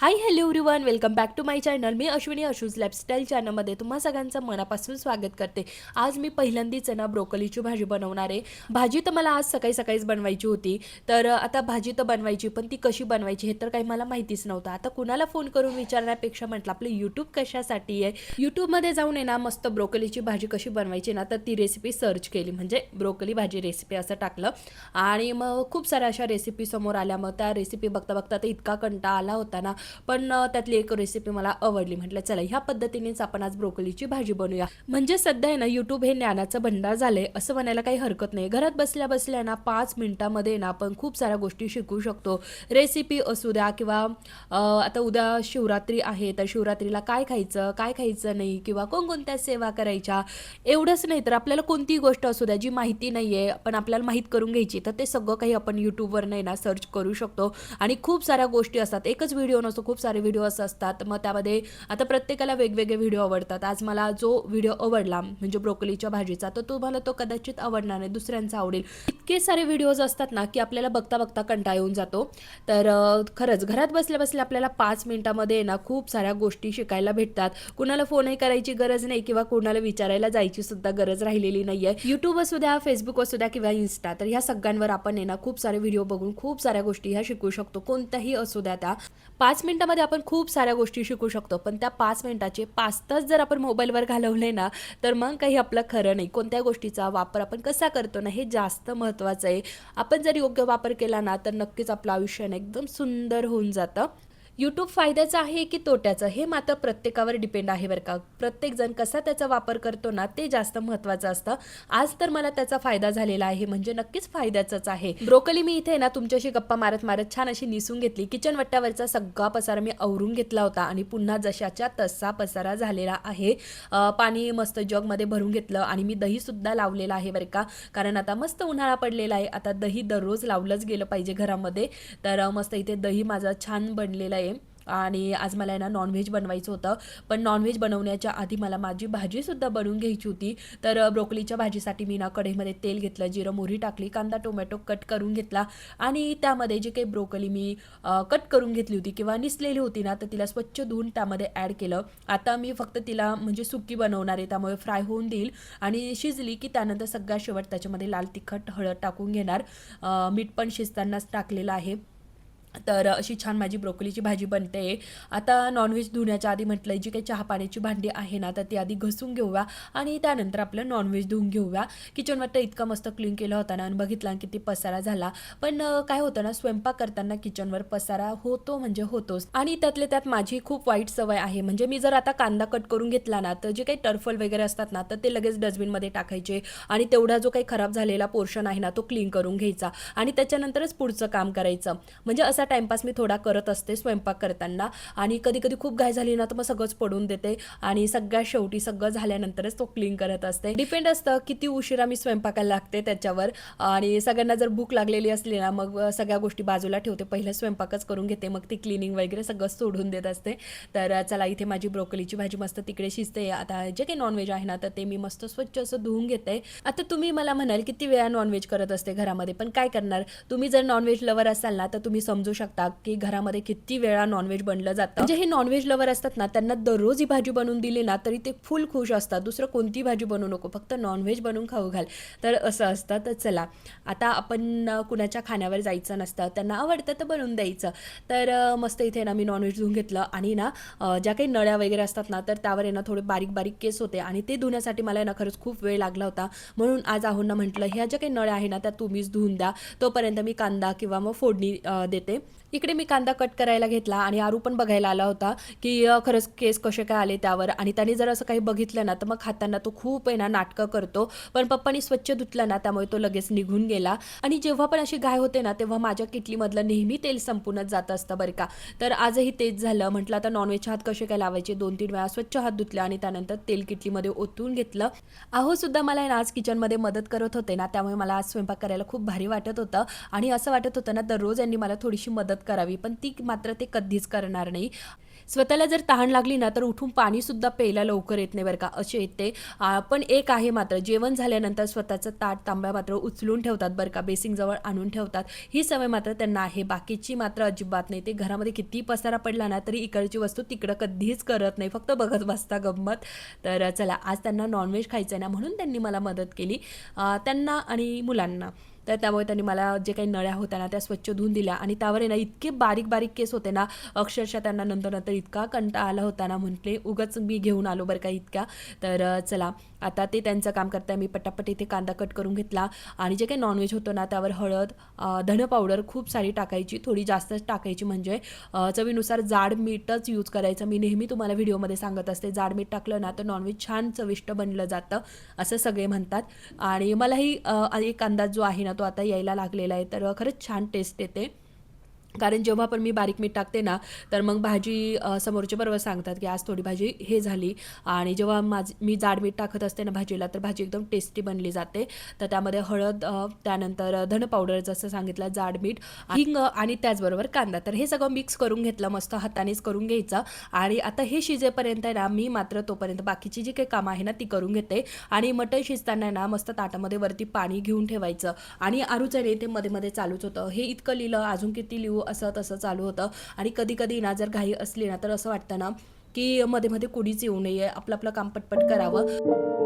High hello everyone, welcome back to my channel. मी Ashwini Ashu's lifestyle चॅनलमध्ये तुम्हा सगळ्यांचं मनापासून स्वागत करते. आज मी पहिल्यांदाच ना ब्रोकोलीची भाजी बनवणार आहे. भाजी तर मला आज सकाळी सकाळीच बनवायची होती. तर आता भाजी तर बनवायची, पण ती कशी बनवायची हे तर काही मला माहितीच नव्हतं. आता कुणाला फोन करून विचारण्यापेक्षा म्हटलं आपलं यूट्यूब कशासाठी आहे, यूट्यूबमध्ये जाऊन आहे ना मस्त ब्रोकोलीची भाजी कशी बनवायची ना, तर ती रेसिपी सर्च केली. म्हणजे ब्रोकोली भाजी रेसिपी असं टाकलं आणि मग खूप साऱ्या अशा रेसिपी समोर आल्या. मग त्या रेसिपी बघता बघता तर इतका कंटाळा आला होता ना, पण त्यातली एक रेसिपी मला आवडली. म्हटलं चला ह्या पद्धतीनेच आपण आज ब्रोकोलीची भाजी बनवूया. म्हणजे सध्या आहे ना यूट्यूब हे ज्ञानाचं भंडार झाले असं म्हणायला काही हरकत नाही. घरात बसल्या बसल्या ना 5 मिनिटामध्ये ना आपण खूप साऱ्या गोष्टी शिकू शकतो. रेसिपी असू द्या किंवा आता उद्या शिवरात्री आहे, तर शिवरात्रीला काय खायचं काय खायचं नाही किंवा कोणकोणत्या सेवा करायच्या, एवढंच नाही तर आपल्याला कोणतीही गोष्ट असू द्या जी माहिती नाही आहे पण आपल्याला माहीत करून घ्यायची, तर ते सगळं काही आपण यूट्यूबवर नाही ना सर्च करू शकतो. आणि खूप साऱ्या गोष्टी असतात, एकच व्हिडिओ नसतो, खूप सारे व्हिडिओज असतात. मग त्यामध्ये आता प्रत्येकाला वेगवेगळे व्हिडिओ आवडतात. आज मला जो व्हिडिओ आवडला म्हणजे ब्रोकोलीच्या भाजीचा, तर तुम्हाला तो कदाचित आवडणार नाही, दुसऱ्यांचा आवडेल. इतके सारे व्हिडिओज असतात ना की आपल्याला बघता बघता कंटाळा येऊन जातो. तर खरंच घरात बसल्या बसल्या आपल्याला 5 मिनिटामध्ये ना खूप साऱ्या गोष्टी शिकायला भेटतात. कुणाला फोनही करायची गरज नाही किंवा कुणाला विचारायला जायची सुद्धा गरज राहिलेली नाहीये. यूट्यूब असू द्या, फेसबुक असू द्या किंवा इन्स्टा, तर ह्या सगळ्यांवर आपण आहे ना खूप सारे व्हिडिओ बघून खूप साऱ्या गोष्टी ह्या शिकू शकतो. कोणत्याही असू द्या त्या 5 मिनिटामध्ये आपण खूप साऱ्या गोष्टी शिकू शकतो. पण त्या 5 मिनिटाचे 5 तास जर आपण मोबाईलवर घालवले ना, तर मग काही आपलं खरं नाही. कोणत्या गोष्टीचा वापर आपण कसा करतो ना, हे जास्त महत्त्वाचं आहे. आपण जर योग्य वापर केला ना, तर नक्कीच आपलं आयुष्य ना एकदम सुंदर होऊन जातं. यूट्यूब फायद्याचं आहे की तोट्याचं, हे मात्र प्रत्येकावर डिपेंड आहे बरं का. प्रत्येकजण कसा त्याचा वापर करतो ना, ते जास्त महत्त्वाचं असतं. आज तर मला त्याचा फायदा झालेला आहे, म्हणजे नक्कीच फायद्याचंच आहे. ब्रोकोली मी इथे ना तुमच्याशी गप्पा मारत मारत छान अशी निसून घेतली. किचन वट्ट्यावरचा सगळा पसारा मी आवरून घेतला होता आणि पुन्हा जशाच्या तसा पसारा झालेला आहे. पाणी मस्त जगमध्ये भरून घेतलं आणि मी दहीसुद्धा लावलेलं आहे बरं का. कारण आता मस्त उन्हाळा पडलेला आहे, आता दही दररोज लावलंच गेलं पाहिजे घरामध्ये. तर मस्त इथे दही माझा छान बनलेला आहे. आणि आज मला आहे ना नॉनव्हेज बनवायचं होतं, पण नॉनव्हेज बनवण्याच्या आधी मला माझी भाजीसुद्धा बनवून घ्यायची होती. तर ब्रोकोलीच्या भाजीसाठी मी ना कढईमध्ये तेल घेतलं, जिरं मोहरी टाकली, कांदा टोमॅटो कट करून घेतला आणि त्यामध्ये जे काही ब्रोकोली मी कट करून घेतली होती किंवा निसलेली होती ना, तर तिला स्वच्छ धुवून त्यामध्ये ॲड केलं. आता मी फक्त तिला म्हणजे सुकी बनवणार आहे, त्यामुळे फ्राय होऊन देईल आणि शिजली की त्यानंतर सगळ्यात शेवट त्याच्यामध्ये लाल तिखट हळद टाकून घेणार. मीठ पण शिजतानाच टाकलेलं आहे. तर अशी छान माझी ब्रोकोलीची भाजी बनते. आता नॉनव्हेज धुण्याच्या आधी म्हटलं जी काही चहा पाण्याची भांडी आहे ना, तर ती आधी घसून घेऊया आणि त्यानंतर आपलं नॉनव्हेज धुवून घेऊया. किचन वाटतं इतका मस्त क्लीन केलं होता ना आणि बघितला किती पसारा झाला. पण काय होतं ना, स्वयंपाक करताना किचनवर पसारा होतो म्हणजे होतोच. आणि त्यातल्या त्यात माझी खूप वाईट सवय आहे. म्हणजे मी जर आता कांदा कट करून घेतला ना, तर जे काही टर्फल वगैरे असतात ना, तर ते लगेच डस्टबिनमध्ये टाकायचे आणि तेवढा जो काही खराब झालेला पोर्शन आहे ना, तो क्लीन करून घ्यायचा आणि त्याच्यानंतरच पुढचं काम करायचं. म्हणजे असा टाइमपास मी थोडा करत असते स्वयंपाक करताना. आणि कधी कधी खूप घाई झाली ना, तर मग सगळंच पडून देते आणि सगळ्यात शेवटी सगळं झाल्यानंतरच तो क्लीन करत असते. डिपेंड असतं किती उशिरा मी स्वयंपाकाला लागते त्याच्यावर. आणि सगळ्यांना जर भूक लागलेली असली ना, मग सगळ्या गोष्टी बाजूला ठेवते, पहिलं स्वयंपाकच करून घेते, मग ती क्लिनिंग वगैरे सगळं सोडून देत असते. तर चला इथे माझी ब्रोकोलीची भाजी मस्त तिकडे शिजते. आता जे काही नॉनव्हेज आहे ना, तर ते मी मस्त स्वच्छ असं धुवून घेते. आता तुम्ही मला म्हणाल किती वेळा नॉनव्हेज करत असते घरामध्ये, पण काय करणार, तुम्ही जर नॉनव्हेज लवर असाल ना, तर तुम्ही समजू शकता की घरामध्ये किती वेळा नॉनव्हेज बनलं जातं. म्हणजे हे नॉनव्हेज लवर असतात ना, त्यांना दररोज ही भाजी बनवून दिली ना, तरी ते फुल खुश असतात. दुसरं कोणती भाजी बनवू नको, फक्त नॉनव्हेज बनवून खाऊ घाल. तर असं असतं. तर चला आता आपण कुणाच्या खाण्यावर जायचं नसतं, त्यांना आवडतं तर बनवून द्यायचं. तर मस्त इथे ना मी नॉनव्हेज धुवून घेतलं आणि ना ज्या काही नळ्या वगैरे असतात ना, तर त्यावर आहे ना थोडे बारीक बारीक केस होते आणि ते धुण्यासाठी मला ना खरंच खूप वेळ लागला होता. म्हणून आज आहोंना म्हटलं ह्या ज्या काही नळ्या आहे ना, त्या तुम्हीच धुवून द्या, तोपर्यंत मी कांदा किंवा मग फोडणी देते. इकडे मी कांदा कट करायला घेतला आणि आरू पण बघायला आला होता की खरंच केस कसे काय आले त्यावर. आणि त्याने जर असं काही बघितलं ना, तर मग खाताना तो खूप आहे ना नाटकं करतो. पण पप्पानी स्वच्छ धुतलं ना, त्यामुळे तो लगेच निघून गेला. आणि जेव्हा पण अशी घाय होते ना, तेव्हा माझ्या किटलीमधलं नेहमी तेल संपूनच जात असतं बरं का. तर आजही तेच झालं. म्हटलं आता नॉनव्हेजचे हात कसे काय लावायचे, 2-3 वेळा स्वच्छ हात धुतले आणि त्यानंतर तेल किटलीमध्ये ओतून घेतलं. अहो सुद्धा मला ना आज किचनमध्ये मदत करत होते ना, त्यामुळे मला आज स्वयंपाक करायला खूप भारी वाटत होतं. आणि असं वाटत होतं ना, दररोज यांनी मला थोडीशी मदत करावी, पण ती मात्र ते कधीच करणार नाही. स्वतःला जर तहान लागली ना तर उठून पाणीसुद्धा प्यायला लवकर येत नाही बरं का, असे आहेत ते. पण एक आहे मात्र, जेवण झाल्यानंतर स्वतःचं ताट तांब्या मात्र उचलून ठेवतात बरं का, बेसिंगजवळ आणून ठेवतात. ही सवय मात्र त्यांना आहे, बाकीची मात्र अजिबात नाही. ते घरामध्ये किती पसारा पडला ना तरी इकडची वस्तू तिकडं कधीच करत नाही, फक्त बघत बसता गंमत. तर चला, आज त्यांना नॉनव्हेज खायचं आहे ना म्हणून त्यांनी मला मदत केली, त्यांना आणि मुलांना. तर त्यामुळे त्यांनी मला जे काही नळ्या होत्या ना त्या स्वच्छ धुवून दिल्या आणि त्यावर आहे ना इतके बारीक बारीक केस होते ना, अक्षरशः त्यांना नंतर नंतर इतका कंटाळा आला होता ना, म्हटले उगाच मी घेऊन आलो बरं का इतक्या. तर चला, आता ते त्यांचं काम करताय, मी पटापट इथे कांदा कट करून घेतला आणि जे काही नॉनव्हेज होतं ना त्यावर हळद, धन पावडर खूप सारी टाकायची, थोडी जास्तच टाकायची, म्हणजे चवीनुसार जाड मीठच यूज करायचं. मी नेहमी तुम्हाला व्हिडिओमध्ये सांगत असते, जाड मीठ टाकलं ना तर नॉनव्हेज छान चविष्ट बनलं जातं असं सगळे म्हणतात. आणि मलाही एक अंदाज जो आहे ना तो आता यायला लागलेला आहे, तर खरंच छान टेस्ट येते. कारण जेव्हा पण मी बारीक मीठ टाकते ना तर मग भाजी, समोरचे बरोबर सांगतात की आज थोडी भाजी हे झाली. आणि जेव्हा मी जाड मीठ टाकत असते ना भाजीला तर भाजी एकदम टेस्टी बनली जाते. तर त्यामध्ये हळद, त्यानंतर धन पावडर जसं सांगितलं, जाड मीठ, हिंग आणि त्याचबरोबर कांदा, तर हे सगळं मिक्स करून घेतलं, मस्त हातानेच करून घ्यायचं. आणि आता हे शिजेपर्यंत आहे ना मी मात्र तोपर्यंत बाकीची जी काही कामं आहे ना ती करून घेते. आणि मटण शिजताना ना मस्त ताटामध्ये वरती पाणी घेऊन ठेवायचं. आणि आरूचं रे ते मध्ये मध्ये चालूच होतं, हे इतकं लिहिलं अजून किती लिहू, असं तसं चालू होतं. आणि कधी कधी ना जर घाई असली ना तर असं वाटतं ना की मध्ये मध्ये कुणीच येऊ नये, आपलं आपलं काम पटपट करावं.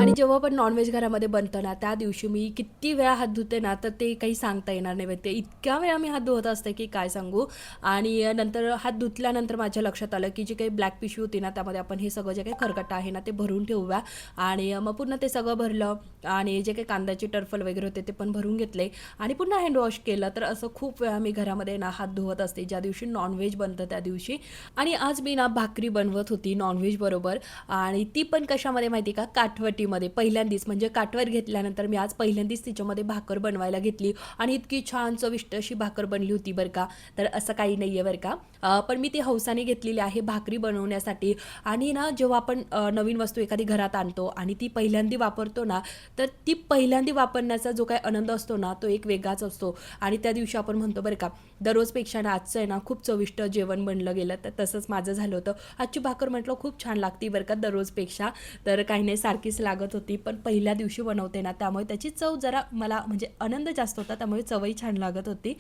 आणि जेव्हा पण नॉनव्हेज घरामध्ये बनतं ना त्या दिवशी मी किती वेळा हात धुते ना तर ते काही सांगता येणार नाही. ते इतक्या वेळा मी हात धुवत असते की काय सांगू. आणि नंतर हात धुतल्यानंतर माझ्या लक्षात आलं की जी काही ब्लॅक पिशवी होती ना त्यामध्ये आपण हे सगळं जे काही खरकटा आहे ना ते भरून ठेवूया. आणि मग पुन्हा ते सगळं भरलं आणि जे काही कांद्याचे टर्फल वगैरे होते ते पण भरून घेतले आणि पुन्हा हँडवॉश केलं. तर असं खूप वेळा मी घरामध्ये ना हात धुवत असते ज्या दिवशी नॉनव्हेज बनतं त्या दिवशी. आणि आज मी ना भाकरी बनवत होती नॉनव्हेज बरोबर, आणि ती पण कशामध्ये माहिती का, काठवटीमध्ये. पहिल्यांदीच म्हणजे काठवर घेतल्यानंतर मी आज पहिल्यांदीच तिच्यामध्ये भाकर बनवायला घेतली आणि इतकी छान चविष्ट अशी भाकर बनली होती बरं का. तर असं काही नाही आहे बरं का, पण मी ती हौसाने घेतलेली आहे भाकरी बनवण्यासाठी. आणि ना जेव्हा आपण नवीन वस्तू एखादी घरात आणतो आणि ती पहिल्यांदी वापरतो ना तर ती पहिल्यांदी वापरण्याचा जो काही आनंद असतो ना तो एक वेगळाच असतो. आणि त्या दिवशी आपण म्हणतो बरं का, दररोजपेक्षा ना आजचं आहे ना खूप चविष्ट जेवण बनलं गेलं. तर तसंच माझं झालं होतं. आजची भाकर म्हटलं खूप छान लागते बरं का दररोजपेक्षा. तर काही नाही, सारखीच लागत होती, पण पहिल्या दिवशी बनवते ना त्यामुळे त्याची चव जरा मला म्हणजे आनंद जास्त होता, त्यामुळे चवही छान लागत होती.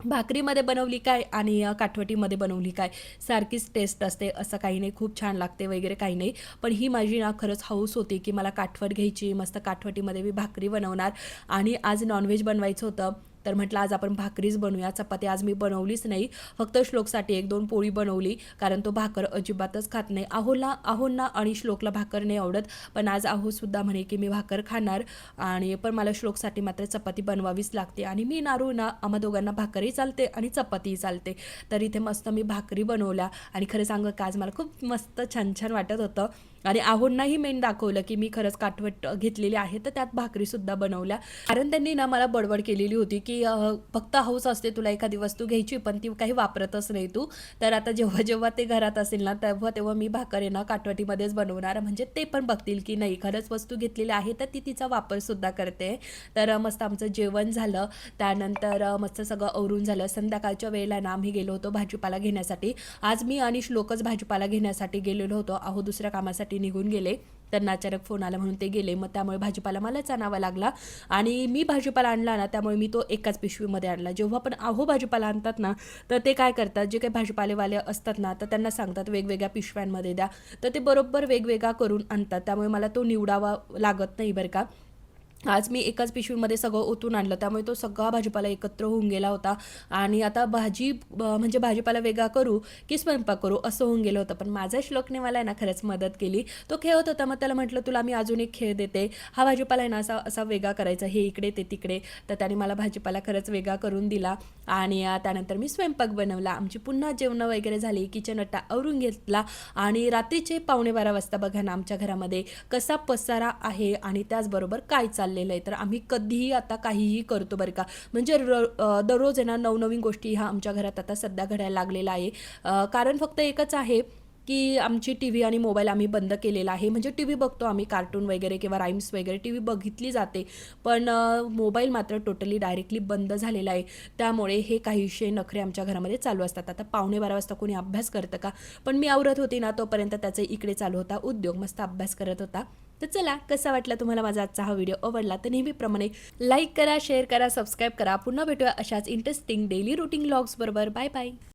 भाकरीमध्ये बनवली काय आणि काठवटीमध्ये बनवली काय, सारखीच टेस्ट असते, असं काही नाही. खूप छान लागते वगैरे काही नाही. पण ही माझी ना खरंच हौस होती की मला काठवट घ्यायची, मस्त काठवटीमध्ये मी भाकरी बनवणार. आणि आज नॉनव्हेज बनवायचं होतं तर म्हटलं आज आपण भाकरीच बनवूया. चपाती आज मी बनवलीच नाही, फक्त श्लोकसाठी 1-2 पोळी बनवली, कारण तो भाकर अजिबातच खात नाही. आहोंना आणि श्लोकला भाकर नाही आवडत, पण आज आहोसुद्धा म्हणे की मी भाकर खाणार. आणि पण मला श्लोकसाठी मात्र चपाती बनवावीच लागते. आणि मी नारू ना आम्हा दोघांना भाकरही चालते आणि चपातीही चालते. तर इथे मस्त मी भाकरी बनवल्या आणि खरं सांगू का आज मला खूप मस्त छान छान वाटत होतं. आणि आहोंनाही मेन दाखवलं की मी खरंच काठवट घेतलेली आहे, तर त्यात भाकरीसुद्धा बनवल्या. कारण त्यांनी ना मला बडबड केलेली होती की फक्त हौस असते तुला एखादी वस्तू घ्यायची पण ती काही वापरतच नाही तू. तर आता जेव्हा जेव्हा ते घरात असेल ना तेव्हा तेव्हा मी भाकर आहे ना काठवटीमध्येच बनवणार, म्हणजे ते पण बघतील की नाही खरंच वस्तू घेतलेली आहे तर ती तिचा वापरसुद्धा करते. तर मस्त आमचं जेवण झालं. त्यानंतर मस्त सगळं आवरून झालं. संध्याकाळच्या वेळेला ना आम्ही गेलो होतो भाजीपाला घेण्यासाठी. आज मी आणि श्लोकच भाजीपाला घेण्यासाठी गेलेलो होतो. अहो दुसऱ्या कामासाठी निघून गेले, त्यांना अचानक फोन आला म्हणून ते गेले. मग त्यामुळे भाजीपाला मलाच आणावा लागला. आणि मी भाजीपाला आणला ना त्यामुळे मी तो एकाच पिशवीमध्ये आणला. जेव्हा पण अहो भाजीपाला आणतात ना तर ते काय करतात, जे काही भाजीपालेवाले असतात ना तर त्यांना सांगतात वेगवेगळ्या पिशव्यांमध्ये द्या, तर ते बरोबर वेगवेगळा करून आणतात. त्यामुळे मला तो निवडावा लागत नाही बरं का. आज मी एकाच पिशवीमध्ये सगळं ओतून आणलं, त्यामुळे तो सगळा भाजीपाला एकत्र होऊन गेला होता. आणि आता म्हणजे भाजीपाला वेगळा करू की स्वयंपाक करू असं होऊन गेलं होतं. पण माझ्या श्लोकने मला आहे ना खरंच मदत केली. तो खेळत होता, मग त्याला म्हटलं तुला मी अजून एक खेळ देते, हा भाजीपाला आहे ना असा असा वेगळा करायचा, हे इकडे ते तिकडे. तर त्याने मला भाजीपाला खरंच वेगळा करून दिला. आणि त्यानंतर मी स्वयंपाक बनवला. आमची पुन्हा जेवणं वगैरे झाली, किचन अट्टा आवरून घेतला. आणि रात्रीचे 11:45 वाजता बघा ना आमच्या घरामध्ये कसा पसारा आहे आणि त्याचबरोबर काय चाललं चाललेलं आहे. तर आम्ही कधीही आता काहीही करतो बरं का. म्हणजे दररोज आहे ना नवनवीन गोष्टी ह्या आमच्या घरात आता सध्या घडायला लागलेल्या आहे. कारण फक्त एकच आहे की आमची टी व्ही आणि मोबाईल आम्ही बंद केलेला आहे. म्हणजे टी व्ही बघतो आम्ही, कार्टून वगैरे किंवा राईम्स वगैरे टी व्ही बघितली जाते, पण मोबाईल मात्र टोटली डायरेक्टली बंद झालेला आहे. त्यामुळे हे काहीशे नखरे आमच्या घरामध्ये चालू असतात. आता 11:15 वाजता कोणी अभ्यास करतं का? पण मी आवरत होती ना तोपर्यंत त्याचा इकडे चालू होता उद्योग, मस्त अभ्यास करत होता. तर चला, कसा वाटला तुम्हाला माझा आजचा हा व्हिडिओ? आवडला तर नेहमीप्रमाणे लाईक करा, शेअर करा, सबस्क्राईब करा. पुन्हा भेटूया अशाच इंटरेस्टिंग डेली रुटीन व्लॉग्स बरोबर. Bye bye.